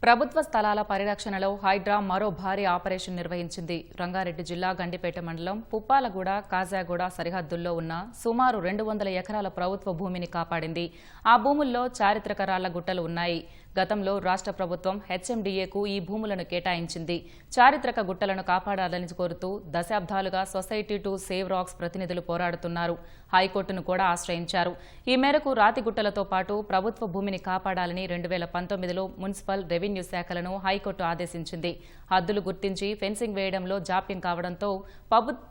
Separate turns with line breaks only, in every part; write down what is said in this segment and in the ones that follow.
ప్రభుత్వ స్థలాల పరిరక్షణలో హైడ్రా మరో భారీ ఆపరేషన్ నిర్వహించింది. రంగారెడ్డి జిల్లా గండిపేట మండలం పుప్పాలగూడ, కాజాగూడ సరిహద్దుల్లో ఉన్న సుమారు 200 ఎకరాల ప్రభుత్వ భూమిని కాపాడింది. ఆ భూముల్లో చారిత్రక రాళ్ల గుట్టలు ఉన్నాయి. గతంలో రాష్ట్ర ప్రభుత్వం హెచ్ఎండీఏకు ఈ భూములను కేటాయించింది. చారిత్రక గుట్టలను కాపాడాలని కోరుతూ దశాబ్దాలుగా సొసైటీ టు సేవ్ రాక్స్ ప్రతినిధులు పోరాడుతున్నారు. హైకోర్టును కూడా ఆశ్రయించారు. ఈ మేరకు రాతిగుట్టలతో పాటు ప్రభుత్వ భూమిని కాపాడాలని 2019లో మున్సిపల్, రెవెన్యూ శాఖలను హైకోర్టు ఆదేశించింది. హద్దులు గుర్తించి ఫెన్సింగ్ వేయడంలో జాప్యం కావడంతో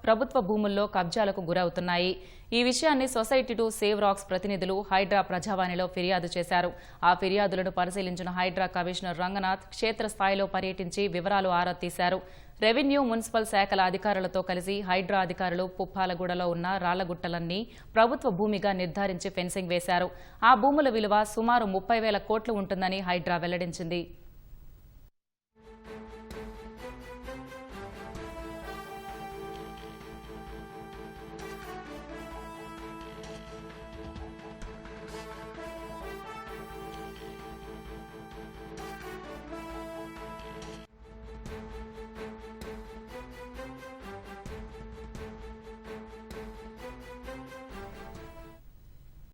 ప్రభుత్వ భూముల్లో కబ్జాలకు గురవుతున్నాయి. ఈ విషయాన్ని సొసైటీ టు సేవ్ రాక్స్ ప్రతినిధులు హైడ్రా ప్రజావాణిలో ఫిర్యాదు చేశారు. ఆ ఫిర్యాదులను పరిశీలించిన హైడ్రా కమిషనర్ రంగనాథ్ క్షేత్రస్థాయిలో పర్యటించి వివరాలు ఆరా తీశారు. రెవెన్యూ, మున్సిపల్ శాఖల అధికారులతో కలిసి హైడ్రా అధికారులు పుప్పాలగూడలో ఉన్న రాళ్లగుట్టలన్నీ ప్రభుత్వ భూమిగా నిర్ధారించి ఫెన్సింగ్ వేశారు. ఆ భూముల విలువ సుమారు 30,000 కోట్లు ఉంటుందని హైడ్రా వెల్లడించింది.